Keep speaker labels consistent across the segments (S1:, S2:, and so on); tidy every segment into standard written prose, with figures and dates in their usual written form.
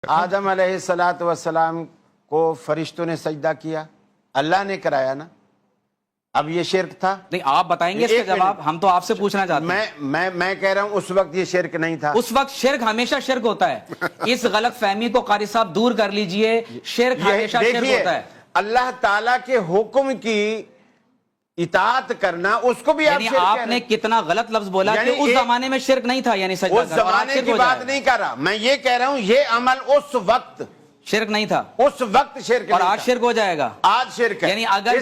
S1: آدم علیہ الصلوۃ والسلام کو فرشتوں نے سجدہ کیا، اللہ نے کرایا نا، اب یہ شرک تھا؟
S2: نہیں، آپ بتائیں گے اس کا جواب، ہم تو آپ سے پوچھنا چاہتے ہیں۔
S1: میں کہہ رہا ہوں اس وقت یہ شرک نہیں تھا۔
S2: اس وقت شرک ہمیشہ شرک ہوتا ہے، اس غلط فہمی کو قاری صاحب دور کر لیجئے، شرک ہمیشہ شرک ہوتا ہے۔
S1: اللہ تعالیٰ کے حکم کی اطاعت کرنا، اس کو بھی
S2: یعنی آپ نے کتنا غلط لفظ بولا کہ اس زمانے میں شرک نہیں تھا، یعنی سجدہ
S1: اس زمانے کی بات نہیں کر رہا، میں یہ کہہ رہا ہوں یہ عمل اس وقت
S2: شرک نہیں تھا،
S1: اس وقت شرک
S2: اور
S1: نہیں
S2: آج
S1: تھا،
S2: شرک ہو جائے گا،
S1: آج شرک ہے۔
S2: یعنی اگر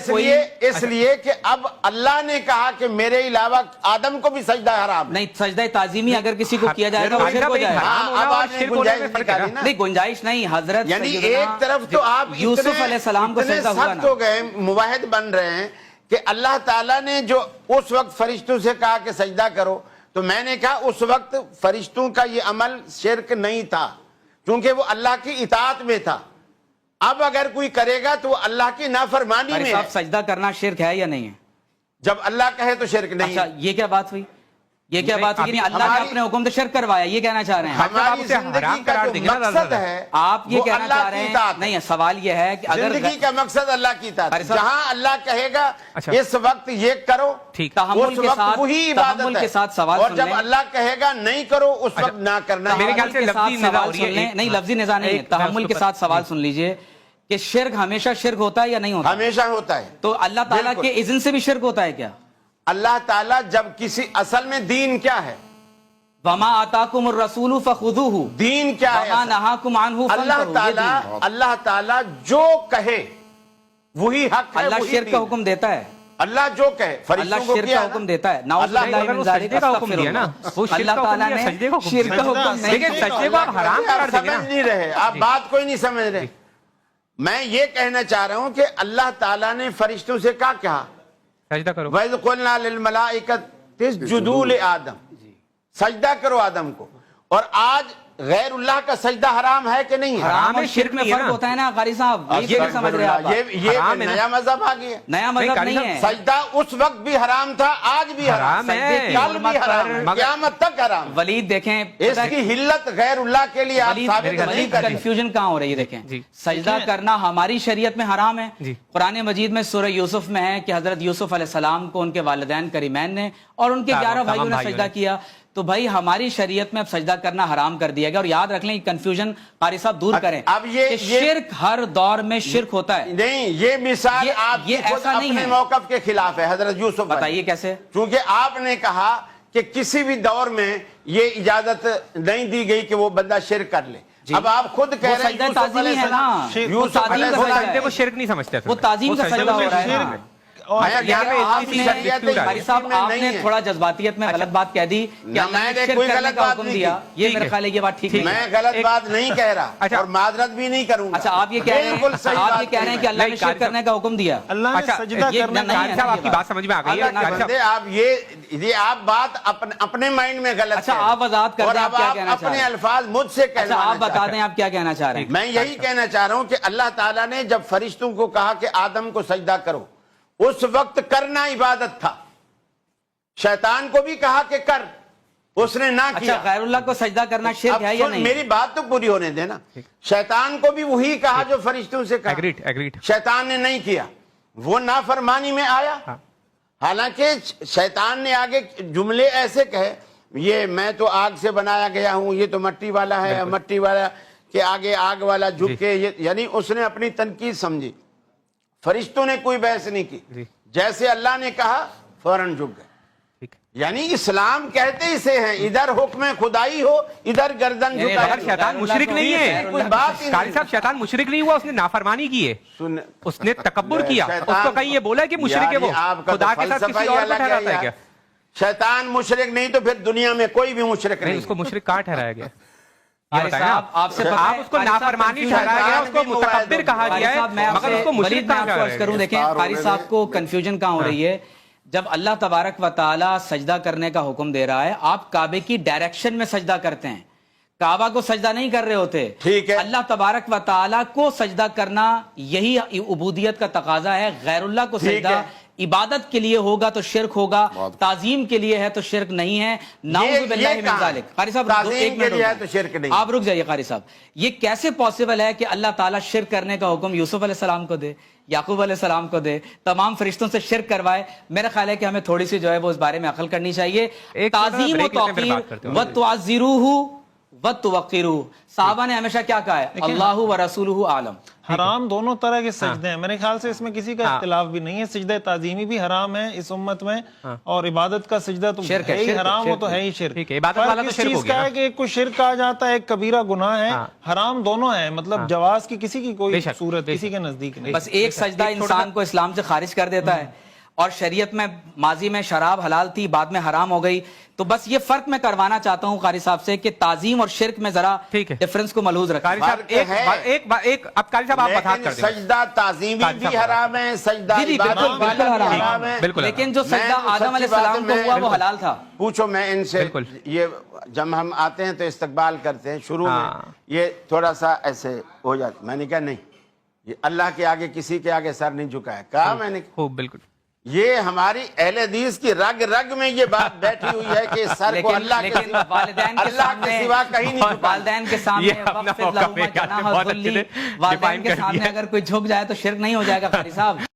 S1: اس لیے کہ اب اللہ نے کہا کہ میرے علاوہ آدم کو بھی سجدہ حرام،
S2: نہیں، سجدہ تعظیمی اگر کسی کو کیا جائے گا وہ شرک ہو جائے گا۔
S1: اب آپ نے گنجائش نکالی نا،
S2: نہیں، گنجائش نہیں حضرت،
S1: یعنی ایک طرف تو آپ
S2: یوسف علیہ السلام کو سجدہ ہوا
S1: سخت ہو گئے، موحد بن رہے ہیں کہ اللہ تعالیٰ نے جو اس وقت فرشتوں سے کہا کہ سجدہ کرو، تو میں نے کہا اس وقت فرشتوں کا یہ عمل شرک نہیں تھا کیونکہ وہ اللہ کی اطاعت میں تھا۔ اب اگر کوئی کرے گا تو وہ اللہ کی نافرمانی میں ہے۔
S2: سجدہ کرنا شرک ہے یا نہیں ہے؟
S1: جب اللہ کہے تو شرک نہیں ہے۔
S2: اچھا، یہ کیا بات ہوئی؟ یہ کیا بات ہوئی؟ اللہ نے اپنے حکم سے شرک کروایا، یہ کہنا چاہ رہے ہیں؟
S1: ہماری زندگی کا جو مقصد ہے
S2: آپ یہ
S1: وہ
S2: کہنا
S1: اللہ
S2: چاہ
S1: کی
S2: رہے
S1: اطاعت
S2: ہیں؟ نہیں، سوال یہ ہے کہ اگر
S1: زندگی کا مقصد اللہ کی اطاعت ہے، جہاں اللہ کہے گا اس وقت یہ کرو، اس وقت وہی عبادت ہے، اور جب اللہ کہے گا نہیں کرو اس وقت نہ کرنا۔
S2: میرے خیال سے لفظی نزاع نہیں، لفظی نزاع نہیں ہے، تحمل کے ساتھ سوال سن لیجئے کہ شرک ہمیشہ شرک ہوتا ہے یا نہیں ہوتا؟
S1: ہمیشہ ہوتا ہے۔
S2: تو اللہ تعالیٰ کے اذن سے بھی شرک ہوتا ہے کیا؟
S1: اللہ تعالیٰ جب کسی اصل میں دین کیا ہے؟
S2: وَمَا آتَاكُمُ الرَّسُولُ فَخُذُوهُ،
S1: دین کیا ہے؟
S2: وَمَا نَهَاكُمْ عَنْهُ فَانْتَهُوا۔
S1: اللہ تعالیٰ جو کہے وہی حق ہے،
S2: اللہ شرک کا حکم دیتا ہے،
S1: اللہ جو کہے،
S2: اللہ شرک کا حکم دیتا ہے، نعوذ باللہ من ذالک، استغفر اللہ۔ اللہ تعالیٰ نے شرک کا حکم نہیں دیا،
S3: سجدے کو آپ حرام کر دیں گے نا۔
S1: سمجھ نہیں رہے آپ، بات کوئی نہیں سمجھ رہے۔ میں یہ کہنا چاہ رہا ہوں کہ اللہ تعالیٰ نے فرشتوں سے کیا کہا؟
S3: سجدہ کرو۔
S1: وَإِذْ قُلْنَا لِلْمَلَائِكَةِ اسْجُدُوا لِآدَمَ، سجدہ کرو آدم کو۔ اور آج غیر اللہ کا سجدہ حرام ہے کہ نہیں ہے؟
S2: حرام اور شرک میں فرق ہوتا ہے نا قاری صاحب، یہ نہیں سمجھ رہے آپ۔
S1: یہ نیا مذہب آ گیا،
S2: نیا مذہب نہیں ہے۔
S1: سجدہ اس وقت بھی حرام تھا، آج بھی حرام ہے، کل بھی حرام ہے، قیامت تک حرام۔
S2: ولید دیکھیں،
S1: اس کی حلت غیر اللہ کے لیے آپ ثابت نہیں
S2: ولید
S1: کریں۔
S2: کنفیوژن کہاں ہو رہی ہے؟ دیکھیں، سجدہ کرنا ہماری شریعت میں حرام ہے، قرآن مجید میں سورہ یوسف میں ہے کہ حضرت یوسف علیہ السلام کو ان کے والدین کریمین نے اور ان کے 11 بھائیوں نے سجدہ کیا، تو بھائی ہماری شریعت میں اب سجدہ کرنا حرام کر دیا گیا۔ اور یاد رکھ لیں، کنفیوژن قاری صاحب دور کریں،
S1: اب یہ
S2: شرک ہر دور میں شرک ہوتا ہے۔
S1: نہیں، یہ مثال آپ کی خود اپنے موقف کے خلاف ہے حضرت یوسف۔
S2: بتائیے کیسے؟
S1: چونکہ آپ نے کہا کہ کسی بھی دور میں یہ اجازت نہیں دی گئی کہ وہ بندہ شرک کر لے۔ اب آپ خود کہہ رہے ہیں
S2: سجدہ تعظیمی ہے نا،
S1: یوسف علیہ السلام
S3: وہ شرک نہیں سمجھتے،
S2: وہ تعظیم کا سجدہ ہو رہا ہے نا۔ آپ نے تھوڑا جذباتیت میں غلط بات کہہ دی کہ اللہ نے شرک کرنے کا حکم دیا، یہ میرے خیال ہے یہ بات ٹھیک نہیں ہے۔
S1: میں غلط بات نہیں کہہ رہا اور معذرت بھی نہیں کروں گا۔
S2: اچھا، آپ یہ کہہ رہے ہیں کہ اللہ نے شرک کرنے کا حکم دیا،
S4: اللہ نے سجدہ کرنے کا،
S3: آپ کی بات سمجھ میں آ گئی ہے۔
S1: آپ یہ آپ بات اپنے مائنڈ میں غلط ہے۔
S2: اچھا، آپ وضاحت کر دیں آپ کیا کہنا چاہ رہے ہیں،
S1: اپنے الفاظ مجھ سے کہنا۔
S2: آپ بتا دیں آپ کیا کہنا چاہ رہے ہیں۔
S1: میں یہی کہنا چاہ رہا ہوں کہ اللہ تعالیٰ نے جب فرشتوں کو کہا کہ آدم کو سجدہ کرو، اس وقت کرنا عبادت تھا۔ شیطان کو بھی کہا کہ کر، اس نے نہ کیا۔
S2: اچھا، غیر اللہ کو سجدہ کرنا شرک ہے یا نہیں؟
S1: میری بات تو پوری ہونے دینا۔ شیطان کو بھی وہی کہا جو فرشتوں سے کہا، شیطان نے نہیں کیا، وہ نافرمانی میں آیا۔ حالانکہ شیطان نے آگے جملے ایسے کہے، یہ میں تو آگ سے بنایا گیا ہوں، یہ تو مٹی والا ہے، مٹی والا کے آگے آگ والا جھک کے، یعنی اس نے اپنی تنقید سمجھی۔ فرشتوں نے کوئی بحث نہیں کی، جیسے اللہ نے کہا فوراً جھک گئے۔ یعنی اسلام کہتے اسے ہیں، ادھر حکم خدائی ہو، ادھر گردن جھکائی۔
S3: شیطان مشرک نہیں ہے،
S1: کوئی بات ہی
S3: قاری صاحب، شیطان مشرک نہیں ہوا، اس نے نافرمانی کی ہے، اس نے تکبر کیا، اس کو کہیں یہ بولا کہ مشرک ہے وہ، خدا کے ساتھ کسی اور کو ٹھہراتا ہے کیا؟
S1: شیطان مشرک نہیں تو پھر دنیا میں کوئی بھی مشرک نہیں۔
S3: اس کو مشرک کہاں ٹھہرایا گیا؟
S2: آپ سے
S3: آپ اس کو نافرمانی ٹھہرایا گیا، اس کو متکبر کہا گیا ہے، مگر اس کو مشرک کہا گیا ہے۔
S2: دیکھیں قاری صاحب کو کنفیوژن کہاں ہو رہی ہے؟ جب اللہ تبارک و تعالی سجدہ کرنے کا حکم دے رہا ہے، آپ کعبے کی ڈائریکشن میں سجدہ کرتے ہیں، کعبہ کو سجدہ نہیں کر رہے ہوتے۔ اللہ تبارک و تعالی کو سجدہ کرنا یہی عبودیت کا تقاضا ہے، غیر اللہ کو سجدہ عبادت کے لیے ہوگا تو شرک ہوگا, تعظیم کے لیے ہے تو شرک نہیں ہے. نعوذ باللہ من ذالک. قاری صاحب ایک منٹ آپ رک جائیے. قاری صاحب یہ کیسے پاسبل ہے کہ اللہ تعالیٰ شرک کرنے کا حکم یوسف علیہ السلام کو دے, یعقوب علیہ السلام کو دے, تمام فرشتوں سے شرک کروائے؟ میرا خیال ہے کہ ہمیں تھوڑی سی جو ہے وہ اس بارے میں عقل کرنی چاہیے. تعظیم و توقیر وتعزروہ وتوقروہ, صحابہ نے ہمیشہ کیا کہا ہے؟ اللہ و رسولہ عالم.
S4: حرام دونوں طرح کے سجدے ہیں, میرے خیال سے اس میں کسی کا اختلاف بھی نہیں ہے. سجدہ تعظیمی بھی حرام ہے اس امت میں, اور عبادت کا سجدہ تو ہے ہی حرام, وہ تو ہے ہی شرک. فرق اس چیز کا ہے کہ ایک کو شرک کہا جاتا ہے, ایک کبیرہ گناہ ہے. حرام دونوں ہیں, مطلب جواز کی کسی کی کوئی صورت کسی کے نزدیک نہیں.
S2: بس ایک سجدہ انسان کو اسلام سے خارج کر دیتا ہے, اور شریعت میں ماضی میں شراب حلال تھی, بعد میں حرام ہو گئی. تو بس یہ فرق میں کروانا چاہتا ہوں قاری صاحب سے کہ تعظیم اور شرک میں ذرا ڈیفرنس کو ملحوظ رکھیں.
S3: قاری صاحب اب قاری صاحب آپ بتا کر دیں.
S1: سجدہ تعظیمی بھی حرام ہے, سجدہ عبادت بھی حرام ہے,
S2: لیکن جو سجدہ آدم علیہ السلام کو ہوا وہ حلال تھا.
S1: پوچھو میں ان سے, یہ جب ہم آتے ہیں تو استقبال کرتے ہیں, شروع میں یہ تھوڑا سا ایسے ہو جاتا. میں نے کہا نہیں, یہ اللہ کے آگے کسی کے آگے سر نہیں جھکایا. کہا میں نے
S3: بالکل,
S1: یہ ہماری اہل حدیث کی رگ رگ میں یہ بات بیٹھی ہوئی ہے کہ سر کو اللہ کے سوا کہیں نہیں جھکانا.
S2: والدین کے سامنے والدین کے سامنے اگر کوئی جھک جائے تو شرک نہیں ہو جائے گا قاری صاحب.